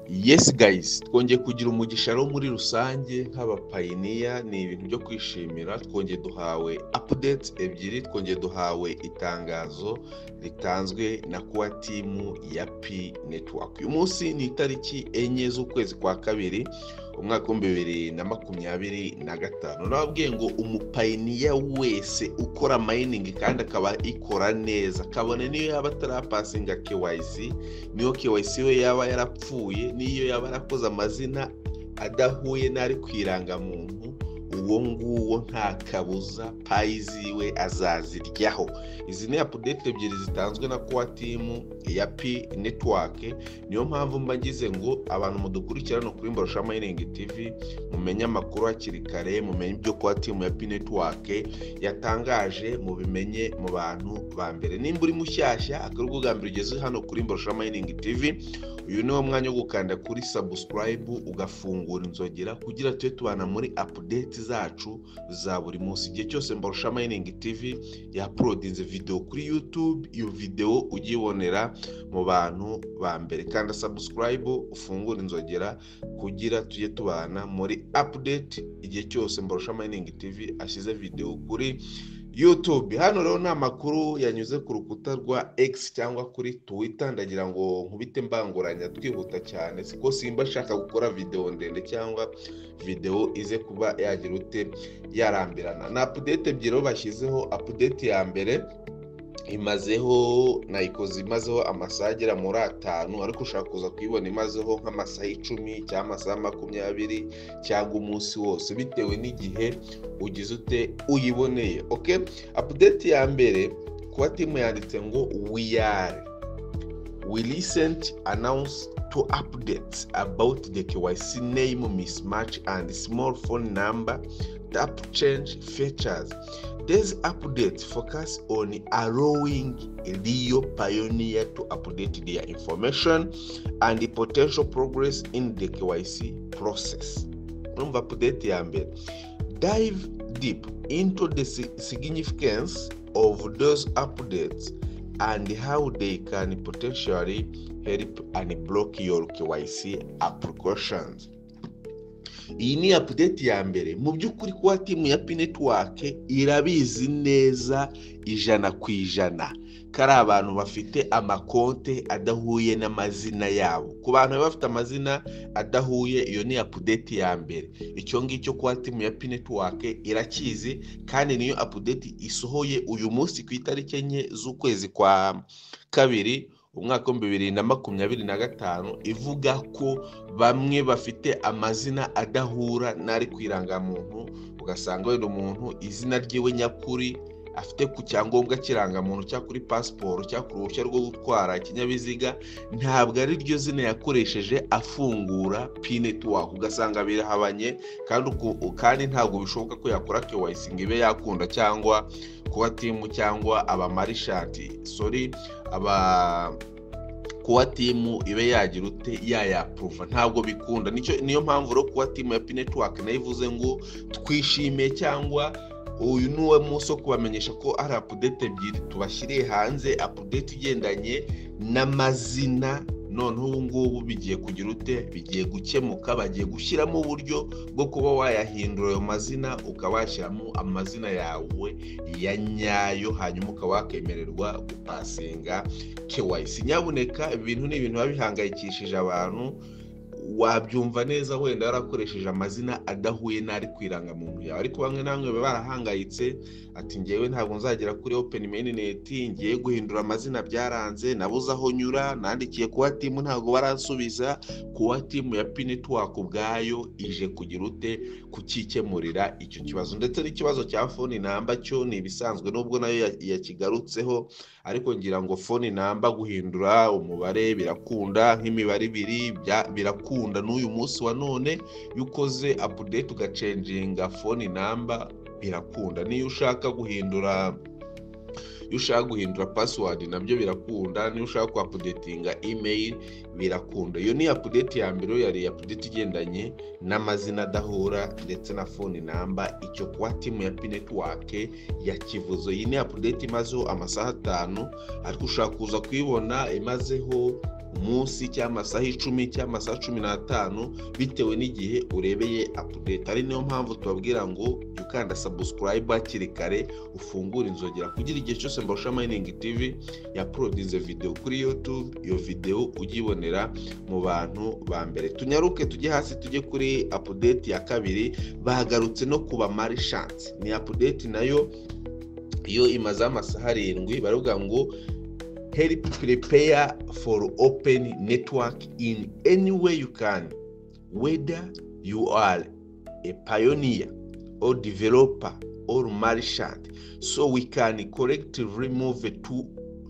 Yes guys, twongeye kugira umugisha rero muri rusange nk'abapayiniya, ni ibintu byo kwishimira. Twongeye duhawe updates ebyiri, twongeye duhawe itangazo ritanzwe na kuwa timu ya P Network. Uyu munsi ni itariki 4 z'ukwezi kwa kabiri umwaka wa 2025. Nababwiye ngo umupayiniya wese ukora mining kandi akaba ikora neza, kabone niyo yaba atarapasinga KYC, niyo KYC we yaba yarapfuye, niyo yaba yarakoze amazina adahuye n'ari kwiranga muntu, uwo nguwo nta kabuza payi ziwe azaziryaho. Izi ni update ebyiri zitanzwe na kuwa timu ya P Network. Niyo mpamvu mbagize ngo abantu mudukurikirana kuri Mbarusha Mining TV mumenye amakuru hakiri kare, mumenye ibyo kuwa timu ya P Network yatangaje, mubimenye mu bantu ba mbere. Nimba uri mushyashya akari ubwambere ugeze hano kuri Mbarusha Mining TV, uyu niwo mwanya wo gukanda kuri subscribe ugafungura inzogera kugira tujye tubana muri update zacu za buri munsi. Igihe cyose Mbarusha Mining TV ya-uploadinze video kuri YouTube, iyo video ugibonera mu bantu ba mbere. Kanda subscribe ufungura inzogera kugira tujye tubana muri update igihe cyose Mbarusha Mining TV ashyize video kuri YouTube. Hano rero ni amakuru yanyuze ku rukuta rwa X cyangwa kuri Twitter. Ndagira ngo nkubite mbanguranya twihuta cyane, siko simba shaka gukora video ndende cyangwa video ize kuba yagira ute yarambirana. Na update ebyiri bashyizeho. Update ya mbere imazeho imazeho amasaha agera muri 5, ariko ushaka kuza kuyibona imazeho nk'amasaha 10 cyangwa amasaha 20 cyangwa umunsi wose bitewe n'igihe ugize ute uyiboneye. Okay, update ya mbere kuwa timu yanditse ngo we recently announced 2 updates about the KYC name mismatch and small phone number tap change features. These updates focus on allowing real pioneer to update their information and the potential progress in the KYC process. Number update ya mbere, dive deep into the significance of those updates and how they can potentially help and block your KYC applications. Iyi ni update ya mbere. Mu by'ukuri kuwa timu ya P Network irabizi neza 100% kari abantu bafite amakonte adahuye n'amazina yabo. Ku bantu bafite amazina adahuye, iyo ni update ya mbere. Icyo ngicyo kuwa timu ya P Network irakizi, kandi niyo update isohoye uyu munsi ku itariki 4 z'ukwezi kwa kabiri umwaka wa 2025, ivuga ko bamwe bafite amazina adahura n'ari kwiranga muntu. Ugasanga wenda umuntu izina ryiwe nyakuri afite ku cyangombwa kiranga muntu cya kuri passport cya ku ruhushya rwo gutwara ikinyabiziga, ntabwo ari ryo zina yakoresheje afungura P Network. Ugasanga birahabanye, kandi ntabwo bishoboka ko yakora KYC ngo ibe yakunda, cyangwa kuwa timu cyangwa abamarishati kuwa timu ibe yagira ute yayaprova, ntabwo bikunda. Niyo mpamvu rero kuwa timu ya P Network nayivuze ngo twishimiye, cyangwa uyu nuwe munsi wo kubamenyesha ko ari update ebyiri tubashyiriye hanze. Update igendanye n'amazina, none ubu ngubu bigiye kugira ute, bigiye gukemuka. Bagiye gushyiramo uburyo bwo kuba wayahindura ayo mazina, ukabashyiramo amazina yawe ya nyayo, hanyuma ukaba wakemererwa gupasinga KYC. Nyabuneka ibintu ni ibintu babihangayikishije abantu. Wabyumva neza wenda yarakoresheje amazina adahuye n'ari kwiranga muntu yawe, ariko bamwe namwe barahangayitse ati ngewe ntabwo nzagera kuri open mainnet, ngiye guhindura amazina byaranze, nabuze aho nyura, nandikiye kuwa timu ntabwo baransubiza. Kuwa timu ya P Network ubwayo ije kugira ute kukikemurira icyo kibazo. Ndetse n'ikibazo cya phone number cyo ni ibisanzwe, nubwo nayo yakigarutseho, ariko ngira ngo phone number guhindura umubare birakunda, nk'imibare 2 birakunda. N'uyu munsi wa none yukoze update ugacenginga phone number birakunda. Niyo ushaka guhindura password nabyo birakunda. Niyo ushaka updatinga email birakunda. Iyo ni update ya mbere, yari update igendanye n'amazina adahura ndetse na phone number. Icyo kuwa timu ya P Network yakivuze. Iyi ni update imazeho amasaha 5, ariko ushaka kuza kuyibona imazeho munsi cy'amasaha 10 cy'amasaha 15 bitewe n'igihe urebeye update. Ari niyo mpamvu tubabwira ngo ukanda subscribe hakiri kare, ufungura inzogera kugira igihe cyose Mbarusha Mining TV yaprodinze video kuri YouTube, iyo video ugibonera mu bantu ba mbere. Tunyaruke tujye hasi, tujye kuri update ya kabiri. Bahagarutse no kuba marchant, ni update nayo iyo imaze amasaha 7, baravuga ngo help prepare for open network in any way you can, whether you are a pioneer or developer or merchant, so we can collectively move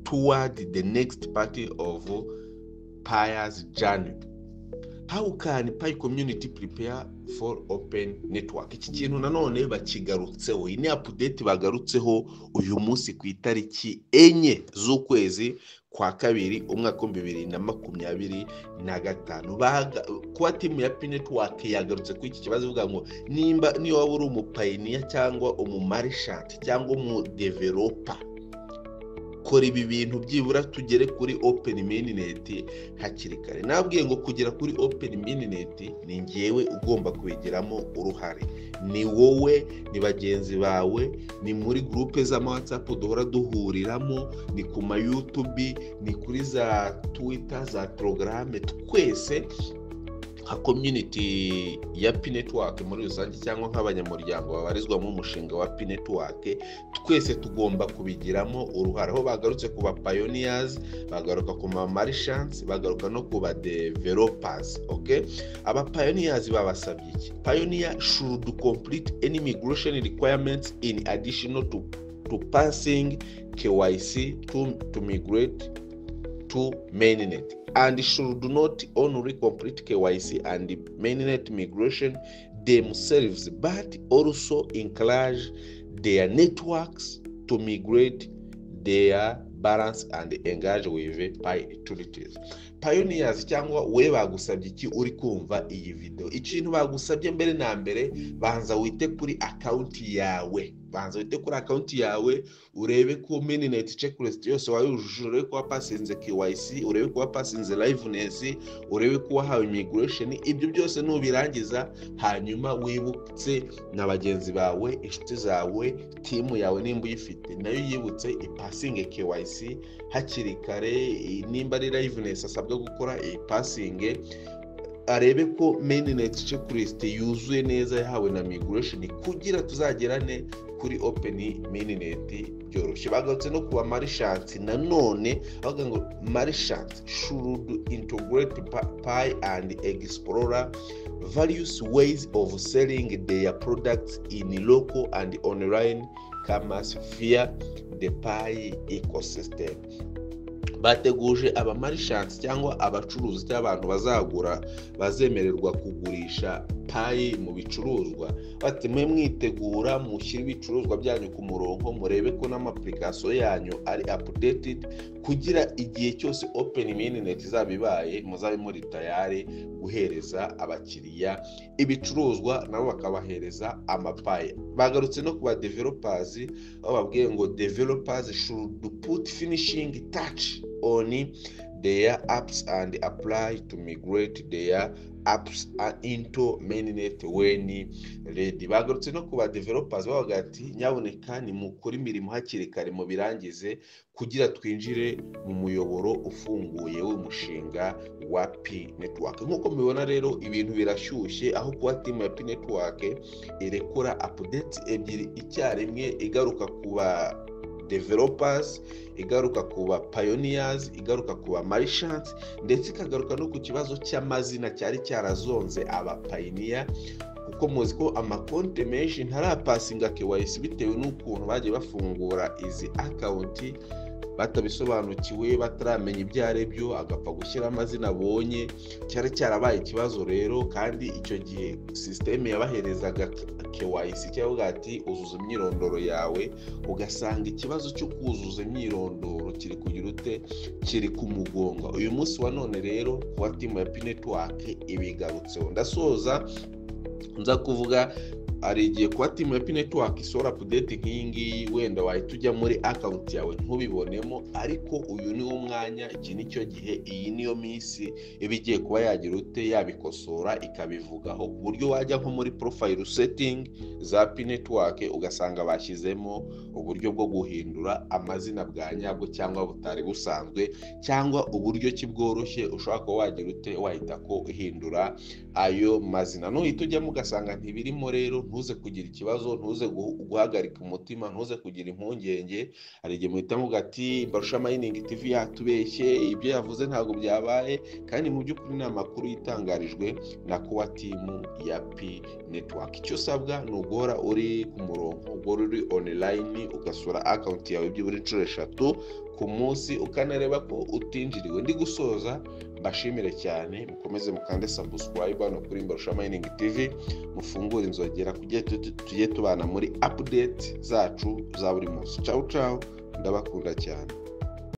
toward the next part of Pi's journey. How can Pi community prepare for open network? Iki kintu nanone bakigarutseho, iyi ni update bagarutseho uyu munsi ku itariki 4 z'ukwezi kwa kabiri umwaka 2025. Kuba team ya Pi network yagarutse ku iki kibazo ivuga ngo niyo waba uri umupioneer cyangwa umumarchant cyangwa umu developer, kora ibi bintu byibura tugere kuri open mainnet hakiri kare. Nabwiye ngo kugera kuri open mainnet ni ngewe ugomba kubigiramo uruhare, ni wowe, ni bagenzi bawe, ni muri groupe za WhatsApp duhora duhuriramo, ni ku ma YouTube, ni kuri za Twitter, za Telegram. Twese nka community ya Pi network muri rusange cyangwa nk'abanyamuryango babarizwa mu mushinga wa Pi network, twese tugomba kubigiramo uruhare. Aho bagarutse kuba pioneers, bagaruka ku ma merchants, bagaruka no kuba developers. Okay, aba pioneers babasabye iki? Pioneer should complete any migration requirements in addition to passing KYC to migrate to mainnet, and should not only complete KYC and mainnet migration themselves, but also encourage their networks to migrate their balance and engage with Pi utilities. Pioneers cyangwa we bagusabye iki uri kumva iyi video? Ikintu bagusabye mbere na mbere, banza wite kuri account yawe, urebe ko mainnet checklist yose wayujuje, urebe ko wapasinze KYC, urebe ko wapasinze liveness, urebe ko wahawe migration. Ibyo byose nubirangiza, hanyuma wibutse na bagenzi bawe, inshuti zawe, team yawe nimba uyifite nayo yibutse ipasinge KYC hakiri kare. Nimba ari liveness asabwa gukora ipasinge, arebe ko mainnet checklist yuzuye neza yahawe na migration, kugira tuzagerane kuri open mainnet byoroshye. Bagarutse no kuba merchant nanone, bavuga ngo merchant should integrate Pi and explore various ways of selling their products in local and online commerce via the Pi ecosystem. Bateguje aba merchants cyangwa abacuruzi cyangwa abantu bazagura, bazemererwa kugurisha Pi mu bicuruzwa, bati mwe mwitegura mushyira ibicuruzwa byanyu ku murongo, murebe ko n'amapplication yanyu ari updated, kugira igihe cyose open mainnet izabibaye muzabe muri tayari guhereza abakiriya ibicuruzwa, nabo bakabahereza amapayi. Bagarutse no kuba developers, aho babwiye ngo developers should put finishing touch on their apps and apply to migrate their apps into mainnet when ready. Bagarutse no kuba developers bavuga ati nyaboneka ni mukora imirimo hakiri kare mu birangize, kugira twinjire mu muyoboro ufunguye w'umushinga wa Pi network. Nkuko mubibona rero ibintu birashyushye, aho kuba team ya Pi network irekora updates ebyiri icyarimwe, igaruka kuba developers, igaruka kuba pioneers, igaruka kuba merchants, ndetse ikagaruka no ku kibazo cy'amazina cyari cyarazonze aba pioneer, kuko muzi ko amakonte menshi ntarapasinga KYC bitewe n'ukuntu bagiye bafungura izi account batabisobanukiwe, bataramenya ibyo ari byo, agapfa gushyira amazina abonye. Cyari cyarabaye ikibazo rero, kandi icyo gihe system yabaherezaga KYC cyangwa ati uzuza imyirondoro yawe, ugasanga ikibazo cyo kuzuza imyirondoro kiri kugira ute, kiri kumugonga. Uyu munsi wa none rero kwa team ya Pi network ibigarutseho. Ndasoza nza kuvuga hari igihe kuba timu ya Pi Network isora update nk'iyi ngiyi wenda wahita ujya muri account yawe ntubibonemo, ariko uyu ni wo mwanya, iki nicyo gihe, iyi niyo minsi iba igiye kuba yagira ute yabikosora ikabivugaho, ku buryo wajya nko muri profile setting za Pi Network ugasanga bashyizemo uburyo bwo guhindura amazina bwa nyabwo cyangwa butari busanzwe, cyangwa uburyo ki bworoshye ushobora kuba wagira ute wahita ko uhindura ayo mazina. Nuhita ujyamo ugasanga ntibirimo, rero ntuze kugira ikibazo, ntuze guhagarika umutima, ntuze kugira impungenge. Hari igihe muhita muvuga ati Mbarusha Mining TV yatubeshye, ibyo yavuze ntabwo byabaye, kandi mu by'ukuri ni amakuru yitangarijwe na kuba timu ya Pi Network. Icyo usabwa ni uguhora uri ku murongo, uguhora uri online, ugasura account yawe byibura inshuro 3 ku munsi, ukanareba ko utinjiriwe. Ndi gusoza, mbashimire cyane, mukomeze mukande subscribe hano kuri Mbarusha Mining TV, mufungure inzogera kugiye tujye tubana muri update zacu za buri munsi. Ciao ciao, ndabakunda cyane.